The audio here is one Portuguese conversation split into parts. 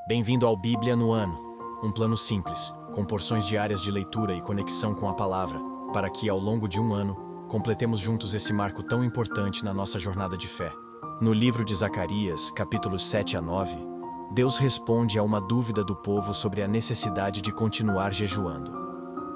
Bem-vindo ao Bíblia no Ano, um plano simples, com porções diárias de leitura e conexão com a palavra, para que, ao longo de um ano, completemos juntos esse marco tão importante na nossa jornada de fé. No livro de Zacarias, capítulos 7 a 9, Deus responde a uma dúvida do povo sobre a necessidade de continuar jejuando.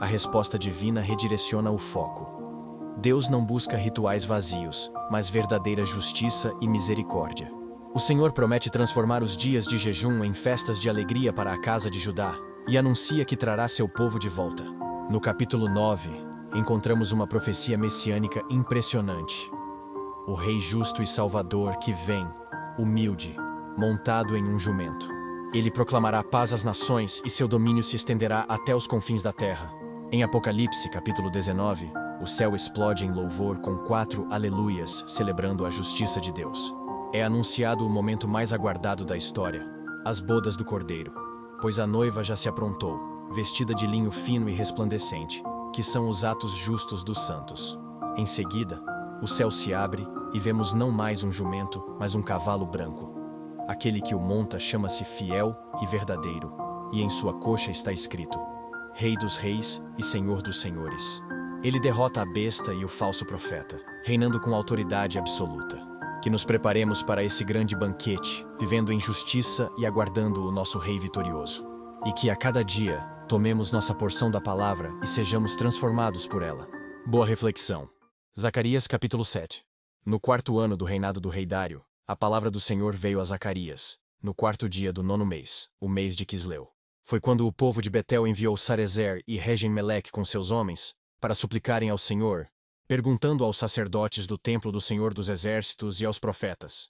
A resposta divina redireciona o foco. Deus não busca rituais vazios, mas verdadeira justiça e misericórdia. O Senhor promete transformar os dias de jejum em festas de alegria para a casa de Judá e anuncia que trará seu povo de volta. No capítulo 9, encontramos uma profecia messiânica impressionante. O Rei justo e Salvador que vem, humilde, montado em um jumento. Ele proclamará paz às nações e seu domínio se estenderá até os confins da terra. Em Apocalipse, capítulo 19, o céu explode em louvor com 4 aleluias, celebrando a justiça de Deus. É anunciado o momento mais aguardado da história, as bodas do Cordeiro, pois a noiva já se aprontou, vestida de linho fino e resplandecente, que são os atos justos dos santos. Em seguida, o céu se abre e vemos não mais um jumento, mas um cavalo branco. Aquele que o monta chama-se Fiel e Verdadeiro, e em sua coxa está escrito: Rei dos Reis e Senhor dos Senhores. Ele derrota a besta e o falso profeta, reinando com autoridade absoluta. Que nos preparemos para esse grande banquete, vivendo em justiça e aguardando o nosso Rei vitorioso. E que a cada dia tomemos nossa porção da palavra e sejamos transformados por ela. Boa reflexão. Zacarias capítulo 7. No 4º ano do reinado do rei Dário, a palavra do Senhor veio a Zacarias, no 4º dia do 9º mês, o mês de Quisleu. Foi quando o povo de Betel enviou Sarezer e Regem-Meleque com seus homens, para suplicarem ao Senhor, perguntando aos sacerdotes do templo do Senhor dos Exércitos e aos profetas: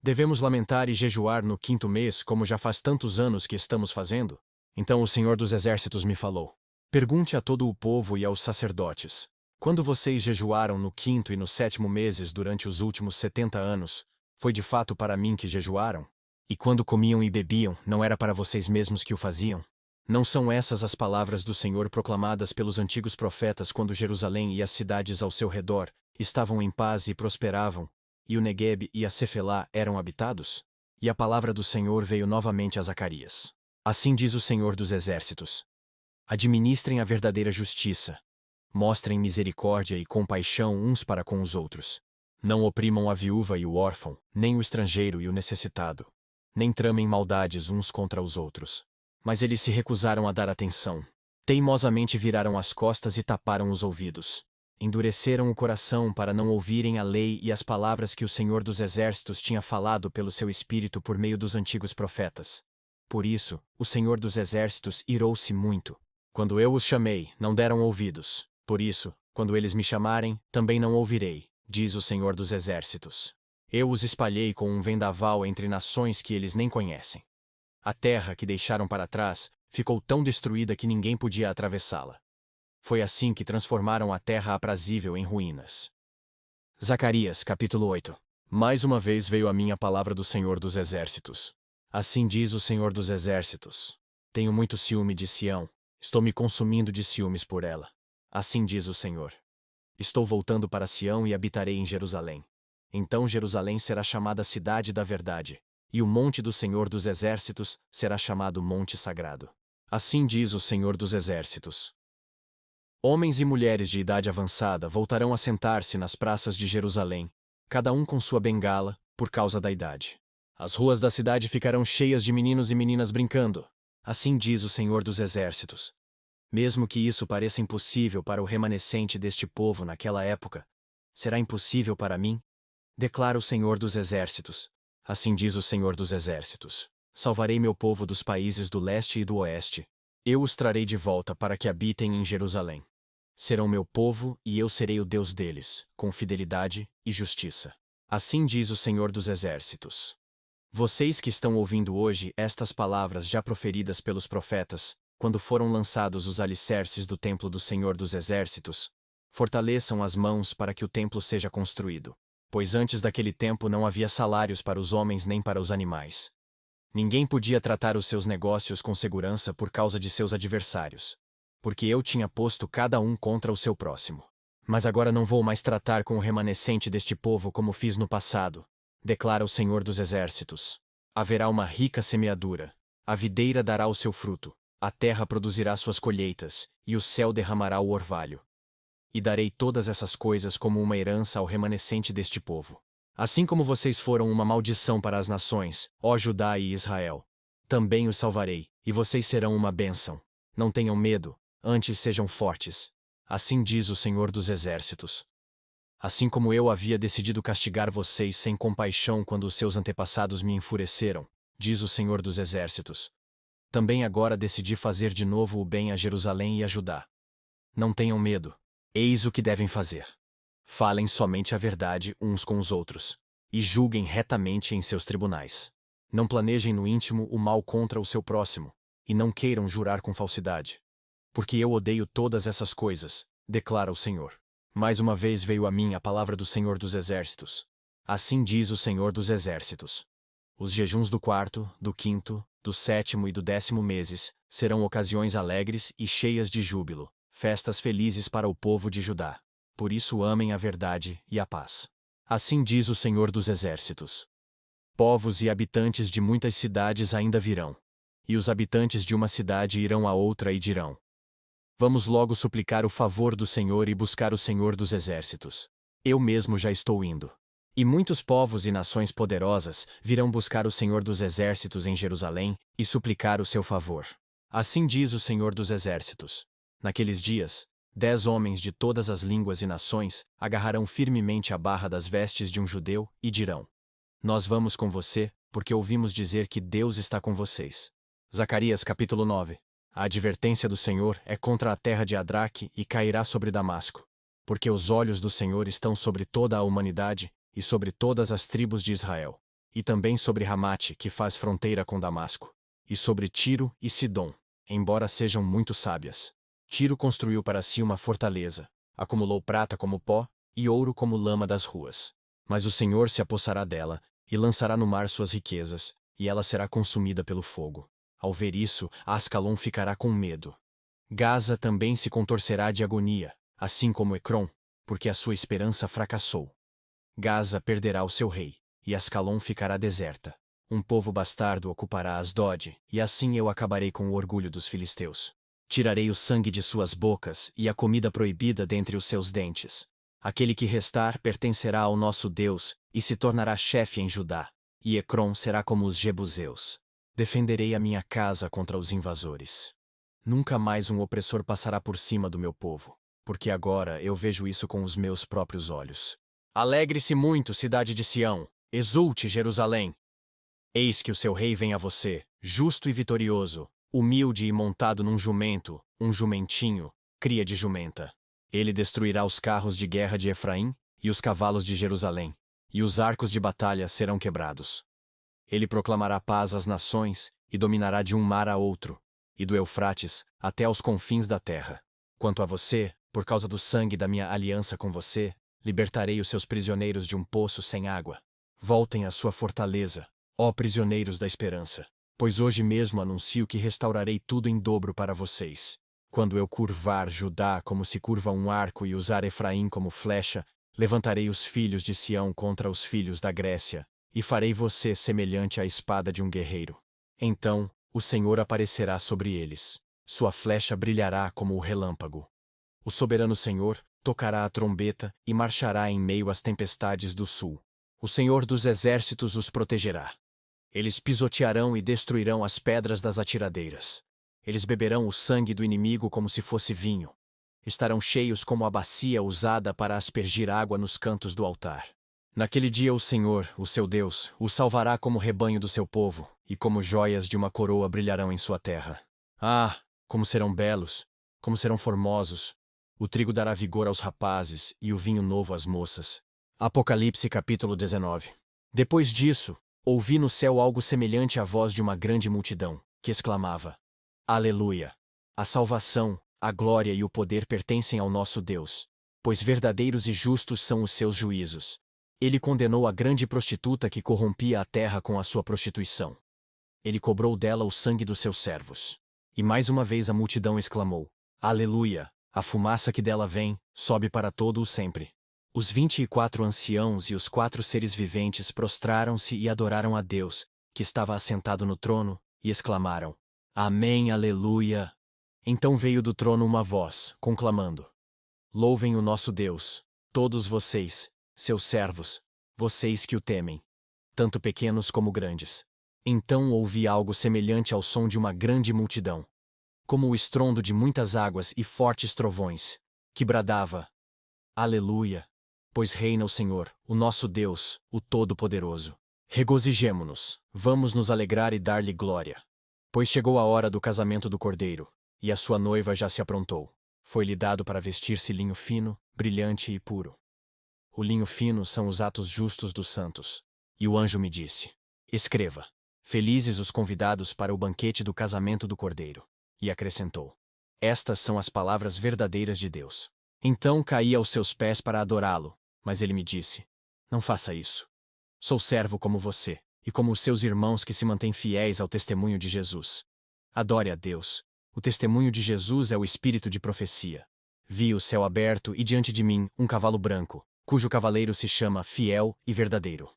devemos lamentar e jejuar no 5º mês, como já faz tantos anos que estamos fazendo? Então o Senhor dos Exércitos me falou: pergunte a todo o povo e aos sacerdotes: quando vocês jejuaram no 5º e no 7º meses durante os últimos 70 anos, foi de fato para mim que jejuaram? E quando comiam e bebiam, não era para vocês mesmos que o faziam? Não são essas as palavras do Senhor proclamadas pelos antigos profetas quando Jerusalém e as cidades ao seu redor estavam em paz e prosperavam, e o Neguebe e a Cefelá eram habitados? E a palavra do Senhor veio novamente a Zacarias. Assim diz o Senhor dos Exércitos: administrem a verdadeira justiça, mostrem misericórdia e compaixão uns para com os outros. Não oprimam a viúva e o órfão, nem o estrangeiro e o necessitado, nem tramem maldades uns contra os outros. Mas eles se recusaram a dar atenção. Teimosamente viraram as costas e taparam os ouvidos. Endureceram o coração para não ouvirem a lei e as palavras que o Senhor dos Exércitos tinha falado pelo seu espírito por meio dos antigos profetas. Por isso, o Senhor dos Exércitos irou-se muito. Quando eu os chamei, não deram ouvidos. Por isso, quando eles me chamarem, também não ouvirei, diz o Senhor dos Exércitos. Eu os espalhei com um vendaval entre nações que eles nem conhecem. A terra que deixaram para trás ficou tão destruída que ninguém podia atravessá-la. Foi assim que transformaram a terra aprazível em ruínas. Zacarias, capítulo 8. Mais uma vez veio a mim a palavra do Senhor dos Exércitos. Assim diz o Senhor dos Exércitos: tenho muito ciúme de Sião, estou me consumindo de ciúmes por ela. Assim diz o Senhor: estou voltando para Sião e habitarei em Jerusalém. Então Jerusalém será chamada Cidade da Verdade, e o monte do Senhor dos Exércitos será chamado Monte Sagrado. Assim diz o Senhor dos Exércitos: homens e mulheres de idade avançada voltarão a sentar-se nas praças de Jerusalém, cada um com sua bengala, por causa da idade. As ruas da cidade ficarão cheias de meninos e meninas brincando. Assim diz o Senhor dos Exércitos. Mesmo que isso pareça impossível para o remanescente deste povo naquela época, será impossível para mim? Declara o Senhor dos Exércitos. Assim diz o Senhor dos Exércitos: salvarei meu povo dos países do leste e do oeste. Eu os trarei de volta para que habitem em Jerusalém. Serão meu povo e eu serei o Deus deles, com fidelidade e justiça. Assim diz o Senhor dos Exércitos. Vocês que estão ouvindo hoje estas palavras já proferidas pelos profetas, quando foram lançados os alicerces do templo do Senhor dos Exércitos, fortaleçam as mãos para que o templo seja construído. Pois antes daquele tempo não havia salários para os homens nem para os animais. Ninguém podia tratar os seus negócios com segurança por causa de seus adversários, porque eu tinha posto cada um contra o seu próximo. Mas agora não vou mais tratar com o remanescente deste povo como fiz no passado, declara o Senhor dos Exércitos. Haverá uma rica semeadura, A videira dará o seu fruto, a terra produzirá suas colheitas, e o céu derramará o orvalho. E darei todas essas coisas como uma herança ao remanescente deste povo. Assim como vocês foram uma maldição para as nações, ó Judá e Israel, também os salvarei, e vocês serão uma bênção. Não tenham medo, antes sejam fortes. Assim diz o Senhor dos Exércitos. Assim como eu havia decidido castigar vocês sem compaixão quando os seus antepassados me enfureceram, diz o Senhor dos Exércitos, também agora decidi fazer de novo o bem a Jerusalém e a Judá. Não tenham medo. Eis o que devem fazer. Falem somente a verdade uns com os outros, e julguem retamente em seus tribunais. Não planejem no íntimo o mal contra o seu próximo, e não queiram jurar com falsidade. Porque eu odeio todas essas coisas, declara o Senhor. Mais uma vez veio a mim a palavra do Senhor dos Exércitos. Assim diz o Senhor dos Exércitos. Os jejuns do quarto, do quinto, do sétimo e do 10º meses serão ocasiões alegres e cheias de júbilo, festas felizes para o povo de Judá. Por isso amem a verdade e a paz. Assim diz o Senhor dos Exércitos. Povos e habitantes de muitas cidades ainda virão. E os habitantes de uma cidade irão a outra e dirão: Vamos logo suplicar o favor do Senhor e buscar o Senhor dos Exércitos. Eu mesmo já estou indo. E muitos povos e nações poderosas virão buscar o Senhor dos Exércitos em Jerusalém e suplicar o seu favor. Assim diz o Senhor dos Exércitos. Naqueles dias, 10 homens de todas as línguas e nações agarrarão firmemente a barra das vestes de um judeu e dirão: Nós vamos com você, porque ouvimos dizer que Deus está com vocês. Zacarias capítulo 9. A advertência do Senhor é contra a terra de Adraque e cairá sobre Damasco. Porque os olhos do Senhor estão sobre toda a humanidade e sobre todas as tribos de Israel, e também sobre Ramate, que faz fronteira com Damasco, e sobre Tiro e Sidom, embora sejam muito sábias. Tiro construiu para si uma fortaleza, acumulou prata como pó e ouro como lama das ruas. Mas o Senhor se apossará dela e lançará no mar suas riquezas, e ela será consumida pelo fogo. Ao ver isso, Ascalon ficará com medo. Gaza também se contorcerá de agonia, assim como Ecrom, porque a sua esperança fracassou. Gaza perderá o seu rei, e Ascalon ficará deserta. Um povo bastardo ocupará Asdod, e assim eu acabarei com o orgulho dos filisteus. Tirarei o sangue de suas bocas e a comida proibida dentre os seus dentes. Aquele que restar pertencerá ao nosso Deus e se tornará chefe em Judá, e Ecrom será como os jebuseus. Defenderei a minha casa contra os invasores. Nunca mais um opressor passará por cima do meu povo, porque agora eu vejo isso com os meus próprios olhos. Alegre-se muito, cidade de Sião, exulte, Jerusalém. Eis que o seu rei vem a você, justo e vitorioso, humilde e montado num jumento, um jumentinho, cria de jumenta. Ele destruirá os carros de guerra de Efraim e os cavalos de Jerusalém, e os arcos de batalha serão quebrados. Ele proclamará paz às nações e dominará de um mar a outro, e do Eufrates até aos confins da terra. Quanto a você, por causa do sangue da minha aliança com você, libertarei os seus prisioneiros de um poço sem água. Voltem à sua fortaleza, ó prisioneiros da esperança, pois hoje mesmo anuncio que restaurarei tudo em dobro para vocês. Quando eu curvar Judá como se curva um arco e usar Efraim como flecha, levantarei os filhos de Sião contra os filhos da Grécia, e farei você semelhante à espada de um guerreiro. Então, o Senhor aparecerá sobre eles. Sua flecha brilhará como o relâmpago. O soberano Senhor tocará a trombeta e marchará em meio às tempestades do sul. O Senhor dos Exércitos os protegerá. Eles pisotearão e destruirão as pedras das atiradeiras. Eles beberão o sangue do inimigo como se fosse vinho. Estarão cheios como a bacia usada para aspergir água nos cantos do altar. Naquele dia o Senhor, o seu Deus, o salvará como rebanho do seu povo, e como joias de uma coroa brilharão em sua terra. Ah, como serão belos, como serão formosos! O trigo dará vigor aos rapazes, e o vinho novo às moças. Apocalipse capítulo 19. Depois disso, ouvi no céu algo semelhante à voz de uma grande multidão, que exclamava: Aleluia! A salvação, a glória e o poder pertencem ao nosso Deus, pois verdadeiros e justos são os seus juízos. Ele condenou a grande prostituta que corrompia a terra com a sua prostituição. Ele cobrou dela o sangue dos seus servos. E mais uma vez a multidão exclamou: Aleluia! A fumaça que dela vem, sobe para todo o sempre. Os 24 anciãos e os 4 seres viventes prostraram-se e adoraram a Deus, que estava assentado no trono, e exclamaram: Amém, aleluia! Então veio do trono uma voz, conclamando: Louvem o nosso Deus, todos vocês, seus servos, vocês que o temem, tanto pequenos como grandes. Então ouvi algo semelhante ao som de uma grande multidão, como o estrondo de muitas águas e fortes trovões, que bradava: Aleluia! Pois reina o Senhor, o nosso Deus, o Todo-Poderoso. Regozijemo-nos, vamos nos alegrar e dar-lhe glória. Pois chegou a hora do casamento do Cordeiro, e a sua noiva já se aprontou. Foi-lhe dado para vestir-se linho fino, brilhante e puro. O linho fino são os atos justos dos santos. E o anjo me disse: Escreva: Felizes os convidados para o banquete do casamento do Cordeiro. E acrescentou: Estas são as palavras verdadeiras de Deus. Então caí aos seus pés para adorá-lo, mas ele me disse: Não faça isso. Sou servo como você, e como os seus irmãos que se mantêm fiéis ao testemunho de Jesus. Adore a Deus. O testemunho de Jesus é o espírito de profecia. Vi o céu aberto e diante de mim um cavalo branco, cujo cavaleiro se chama Fiel e Verdadeiro.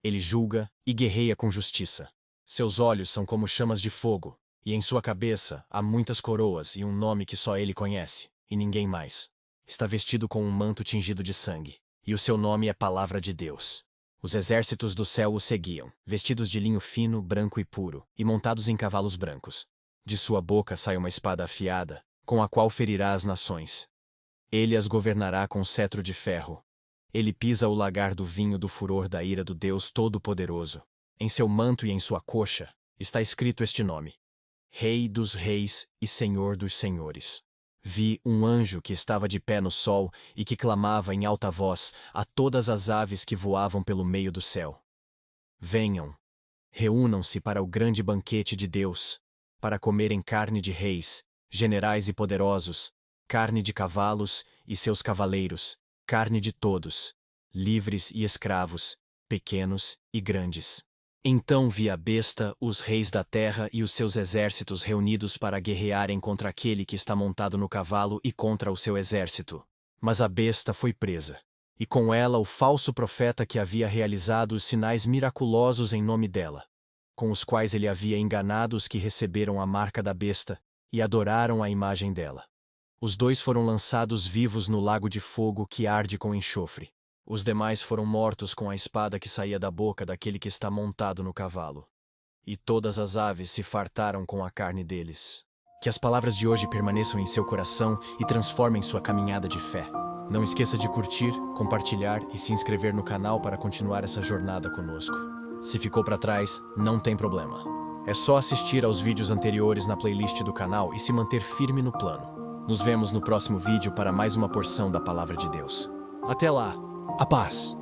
Ele julga e guerreia com justiça. Seus olhos são como chamas de fogo, e em sua cabeça há muitas coroas e um nome que só ele conhece, e ninguém mais. Está vestido com um manto tingido de sangue, e o seu nome é Palavra de Deus. Os exércitos do céu o seguiam, vestidos de linho fino, branco e puro, e montados em cavalos brancos. De sua boca sai uma espada afiada, com a qual ferirá as nações. Ele as governará com cetro de ferro. Ele pisa o lagar do vinho do furor da ira do Deus Todo-Poderoso. Em seu manto e em sua coxa está escrito este nome: Rei dos Reis e Senhor dos Senhores. Vi um anjo que estava de pé no sol e que clamava em alta voz a todas as aves que voavam pelo meio do céu: Venham, reúnam-se para o grande banquete de Deus, para comerem carne de reis, generais e poderosos, carne de cavalos e seus cavaleiros, carne de todos, livres e escravos, pequenos e grandes. Então vi a besta, os reis da terra e os seus exércitos reunidos para guerrearem contra aquele que está montado no cavalo e contra o seu exército. Mas a besta foi presa, e com ela o falso profeta que havia realizado os sinais miraculosos em nome dela, com os quais ele havia enganado os que receberam a marca da besta e adoraram a imagem dela. Os dois foram lançados vivos no lago de fogo que arde com enxofre. Os demais foram mortos com a espada que saía da boca daquele que está montado no cavalo. E todas as aves se fartaram com a carne deles. Que as palavras de hoje permaneçam em seu coração e transformem sua caminhada de fé. Não esqueça de curtir, compartilhar e se inscrever no canal para continuar essa jornada conosco. Se ficou para trás, não tem problema. É só assistir aos vídeos anteriores na playlist do canal e se manter firme no plano. Nos vemos no próximo vídeo para mais uma porção da Palavra de Deus. Até lá! A paz!